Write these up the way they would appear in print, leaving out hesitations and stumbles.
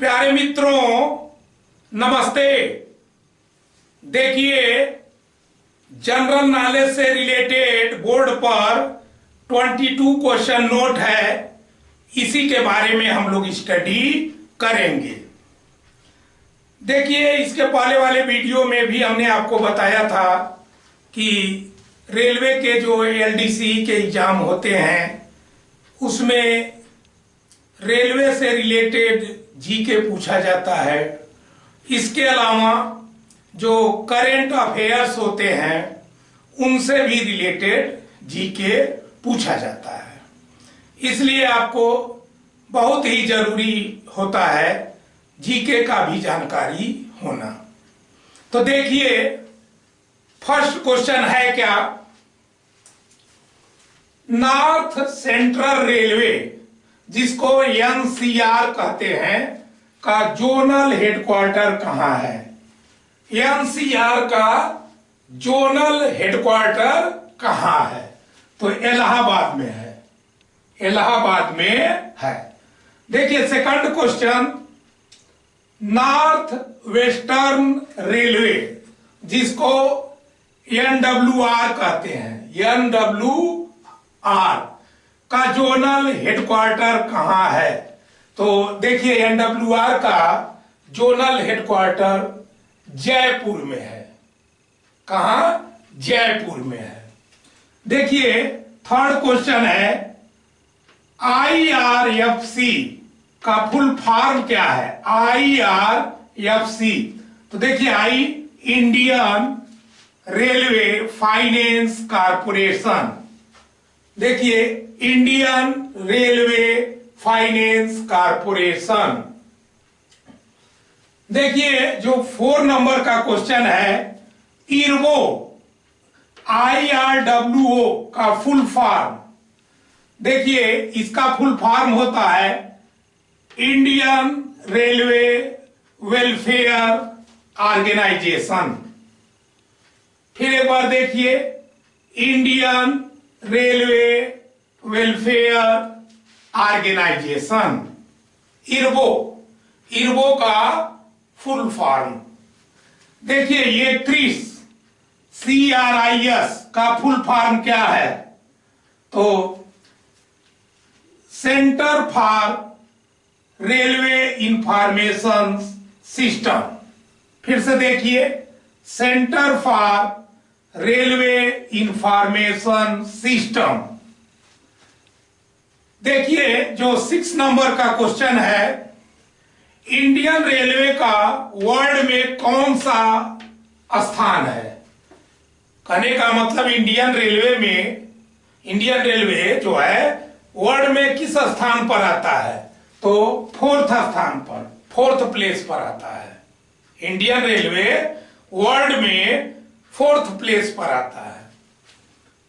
प्यारे मित्रों, नमस्ते। देखिए, जनरल नॉलेज से रिलेटेड बोर्ड पर 22 क्वेश्चन नोट है, इसी के बारे में हम लोग स्टडी करेंगे। देखिए, इसके पहले वाले वीडियो में भी हमने आपको बताया था कि रेलवे के जो एलडीसी के एग्जाम होते हैं उसमें रेलवे से रिलेटेड जीके पूछा जाता है। इसके अलावा जो करेंट अफेयर्स होते हैं उनसे भी रिलेटेड जीके पूछा जाता है। इसलिए आपको बहुत ही जरूरी होता है जीके का भी जानकारी होना। तो देखिए, फर्स्ट क्वेश्चन है क्या, नॉर्थ सेंट्रल रेलवे जिसको एनसीआर कहते हैं का जोनल हेडक्वार्टर कहां है। एनसीआर का जोनल हेडक्वार्टर कहां है? तो इलाहाबाद में है, इलाहाबाद में है। देखिए second question, north western railway जिसको एनडब्ल्यूआर कहते हैं, एनडब्ल्यूआर का जोनल हेडक्वार्टर कहां है? तो देखिए, एनडब्ल्यूआर का जोनल हेडक्वार्टर जयपुर में है। कहां? जयपुर में है। देखिए थर्ड क्वेश्चन है, आईआरएफसी का फुल फॉर्म क्या है? आईआरएफसी, तो देखिए आई इंडियन रेलवे फाइनेंस कारपोरेशन। देखिए इंडियन रेलवे फाइनेंस कारपोरेशन। देखिए जो 4 नंबर का क्वेश्चन है, इरवो IRWO का फुल फॉर्म। देखिए इसका फुल फॉर्म होता है इंडियन रेलवे वेलफेयर ऑर्गेनाइजेशन। फिर एक बार देखिए, इंडियन रेलवे वेलफेयर ऑर्गेनाइजेशन, इरवो, इरवो का फुल फॉर्म। देखिए ये क्रिस, CRIS का फुल फॉर्म क्या है? तो centre for railway information system. फिर से देखिए, centre for railway information system. देखिए जो 6 नंबर का क्वेश्चन है, इंडियन रेलवे का वर्ल्ड में कौन सा स्थान है? कहने का मतलब इंडियन रेलवे में, इंडियन रेलवे जो है वर्ल्ड में किस स्थान पर आता है? तो 4th स्थान पर, 4th प्लेस पर आता है। इंडियन रेलवे वर्ल्ड में 4th प्लेस पर आता है।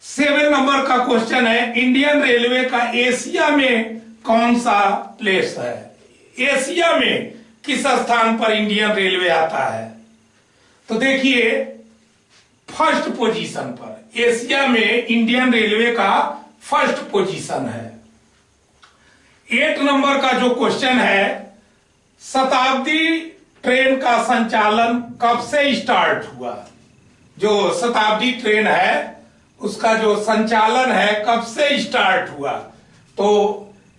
7 नंबर का क्वेश्चन है, इंडियन रेलवे का एशिया में कौन सा प्लेस है? एशिया में किस स्थान पर इंडियन रेलवे आता है? तो देखिए फर्स्ट पोजीशन पर, एशिया में इंडियन रेलवे का फर्स्ट पोजीशन है। 8 नंबर का जो क्वेश्चन है, शताब्दी ट्रेन का संचालन कब से स्टार्ट हुआ? जो शताब्दी ट्रेन है उसका जो संचालन है कब से स्टार्ट हुआ? तो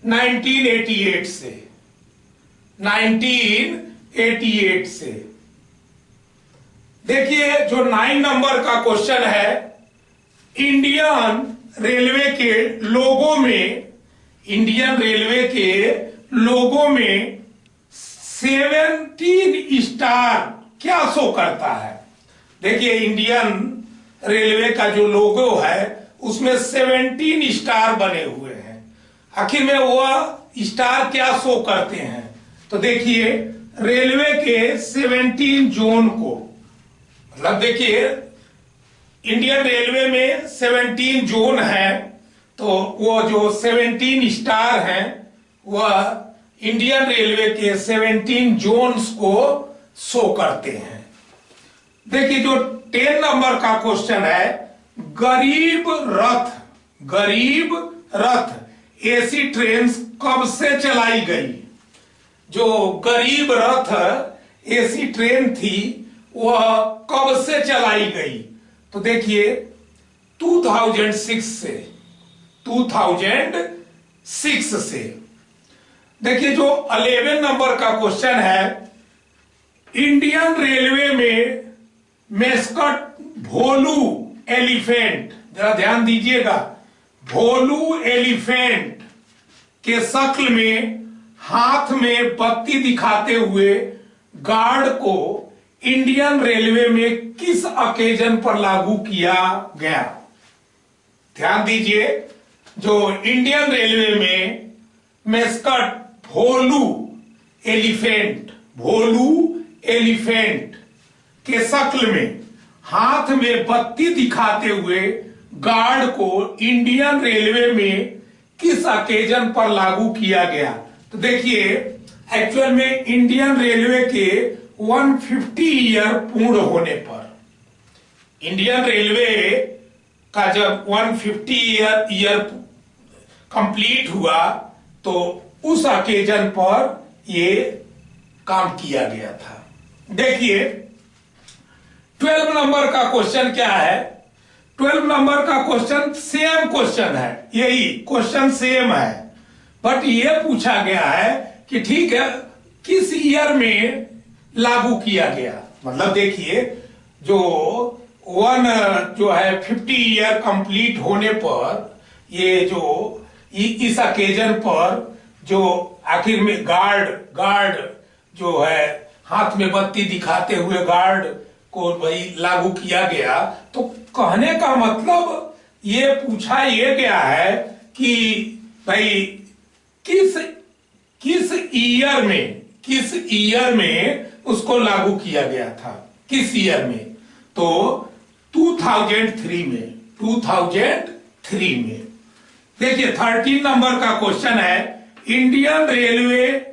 1988 से, 1988 से। देखिए जो 9 नंबर का क्वेश्चन है, इंडियन रेलवे के लोगो में, इंडियन रेलवे के लोगो में 17 स्टार क्या शो करता है? देखिए इंडियन रेलवे का जो लोगो है उसमें 17 स्टार बने हुए हैं। आखिर में वह स्टार क्या शो करते हैं? तो देखिए रेलवे के 17 जोन को, मतलब देखिए इंडियन रेलवे में 17 जोन है, तो वो जो 17 स्टार हैं वह इंडियन रेलवे के 17 जोन्स को शो करते हैं। देखिए जो 10 नंबर का क्वेश्चन है, गरीब रथ, गरीब रथ एसी ट्रेन कब से चलाई गई? जो गरीब रथ एसी ट्रेन थी वह कब से चलाई गई? तो देखिए 2006 से, 2006 से। देखिए जो 11 नंबर का क्वेश्चन है, इंडियन रेलवे में मेस्कट भोलू एलिफेंट, जरा ध्यान दीजिएगा, भोलू एलिफेंट के शक्ल में हाथ में बत्ती दिखाते हुए गार्ड को इंडियन रेलवे में किस ओकेजन पर लागू किया गया? ध्यान दीजिए, जो इंडियन रेलवे में मेस्कट भोलू एलिफेंट, भोलू एलिफेंट के शक्ल में हाथ में बत्ती दिखाते हुए गार्ड को इंडियन रेलवे में किस ओकेजन पर लागू किया गया? तो देखिए एक्चुअल में इंडियन रेलवे के 150 ईयर पूर्ण होने पर, इंडियन रेलवे का जब 150 ईयर कंप्लीट हुआ तो उस ओकेजन पर ये काम किया गया था। देखिए 12 नंबर का क्वेश्चन क्या है? 12 नंबर का क्वेश्चन सेम क्वेश्चन है, यही क्वेश्चन सेम है, बट ये पूछा गया है कि ठीक है किस ईयर में लागू किया गया। मतलब देखिए जो 50 ईयर कंप्लीट होने पर ये जो इस ओकेजन पर जो आखिर में गार्ड जो है हाथ में बत्ती दिखाते हुए गार्ड को भाई लागू किया गया। तो कहने का मतलब ये पूछा ये गया है कि भाई किस ईयर में उसको लागू किया गया था, किस ईयर में? तो 2003 में, 2003 में। देखिए 13 नंबर का क्वेश्चन है, इंडियन रेलवे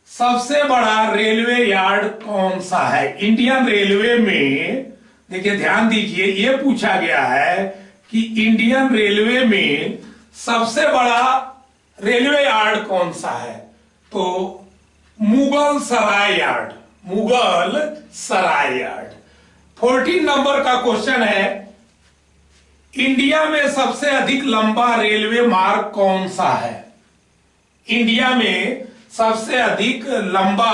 सबसे बड़ा रेलवे यार्ड कौन सा है? इंडियन रेलवे में देखिए ध्यान दीजिए, ये पूछा गया है कि इंडियन रेलवे में सबसे बड़ा रेलवे यार्ड कौन सा है? तो मुगल सराय यार्ड, मुगल सराय यार्ड। 14 नंबर का क्वेश्चन है, इंडिया में सबसे अधिक लंबा रेलवे मार्ग कौन सा है? इंडिया में सबसे अधिक लंबा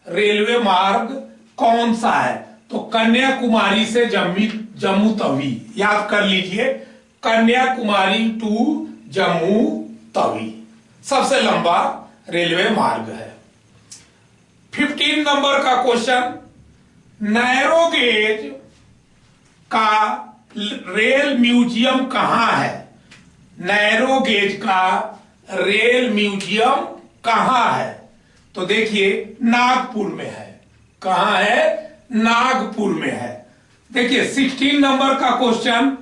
रेलवे मार्ग कौन सा है? तो कन्याकुमारी से जम्मू तवी, याद कर लीजिए, कन्याकुमारी टू जम्मू तवी सबसे लंबा रेलवे मार्ग है। 15 नंबर का क्वेश्चन, नैरो गेज का रेल म्यूजियम कहां है? नैरो गेज का रेल म्यूजियम कहां है? तो देखिए नागपुर में है। कहां है? नागपुर में है। देखिए 16 नंबर का क्वेश्चन,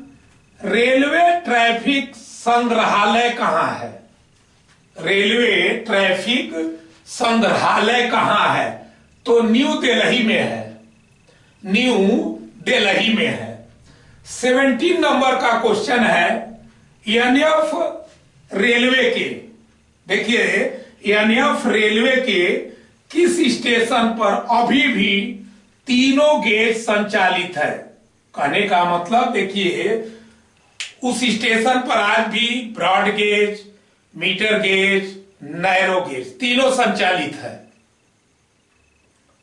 रेलवे ट्रैफिक संग्रहालय कहां है? रेलवे ट्रैफिक संग्रहालय कहां है? तो न्यू दिल्ली में है, न्यू दिल्ली में है। 17 नंबर का क्वेश्चन है, एनएफ रेलवे के, देखिए एनएफ रेलवे के किस स्टेशन पर अभी भी तीनों गेज संचालित है? कहने का मतलब देखिए उस स्टेशन पर आज भी broad gauge, metre gauge, narrow gauge तीनों संचालित है,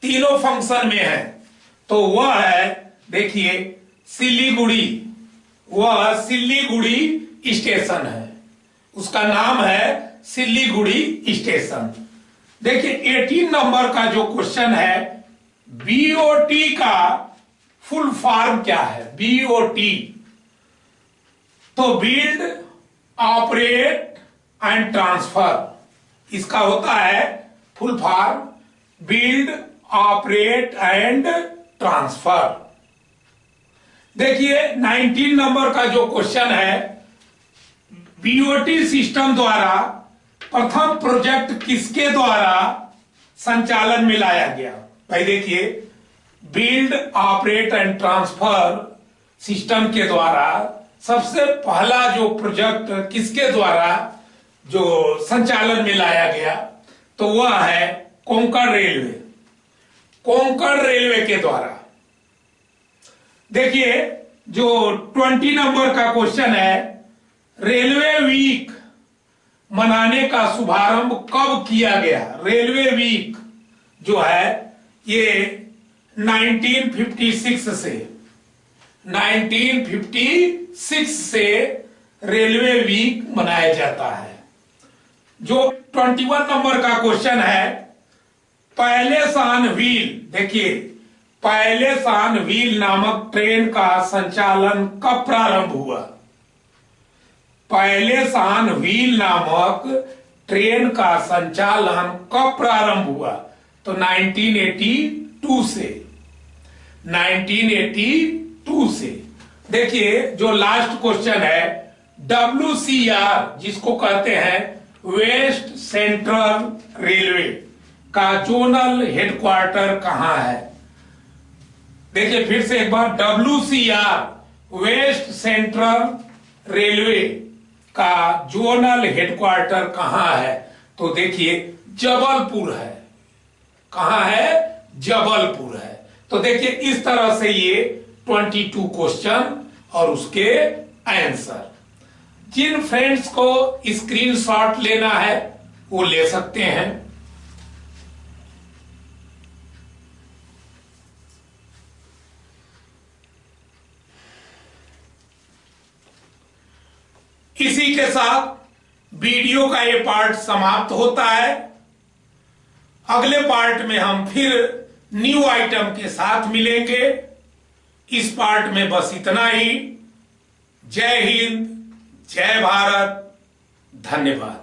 तीनों फंक्शन में है। तो वह है देखिए सिलीगुड़ी, वह सिलीगुड़ी स्टेशन है, उसका नाम है सिलीगुड़ी स्टेशन। देखिए 18 नंबर का जो क्वेश्चन है, बीओटी का फुल फॉर्म क्या है? बीओटी तो बिल्ड, ऑपरेट एंड ट्रांसफर, इसका होता है full form build, operate and transfer. देखिए 19 नंबर का जो क्वेश्चन है, बीओटी सिस्टम द्वारा प्रथम प्रोजेक्ट किसके द्वारा संचालन में लाया गया? भाई देखिए build, operate and transfer system के द्वारा सबसे पहला जो प्रोजेक्ट किसके द्वारा जो संचालन में लाया गया? तो वह है कोंकण रेलवे, कोंकण रेलवे के द्वारा। देखिए जो 20 नंबर का क्वेश्चन है, रेलवे वीक मनाने का शुभारंभ कब किया गया। रेलवे वीक जो है ये 1956 से रेलवे वीक मनाया जाता है। जो 21 नंबर का क्वेश्चन है, पहले शान व्हील, देखिए पहले शान व्हील नामक ट्रेन का संचालन कब प्रारंभ हुआ। पहले शान व्हील नामक ट्रेन का संचालन कब प्रारंभ हुआ, तो 1982 से, 1982 से। देखिए जो लास्ट क्वेश्चन है, WCR जिसको कहते हैं वेस्ट सेंट्रल रेलवे का जोनल हेडक्वार्टर कहां है। देखिए फिर से एक बार, WCR वेस्ट सेंट्रल रेलवे का जोनल हेडक्वार्टर कहां है, तो देखिए जबलपुर है। कहां है, जबलपुर है। तो देखिए इस तरह से ये 22 क्वेश्चन और उसके आंसर। जिन फ्रेंड्स को स्क्रीनशॉट लेना है वो ले सकते हैं। इसी के साथ वीडियो का ये पार्ट समाप्त होता है। अगले पार्ट में हम फिर न्यू आइटम के साथ मिलेंगे। इस पार्ट में बस इतना ही। जय हिंद, जय भारत, धन्यवाद।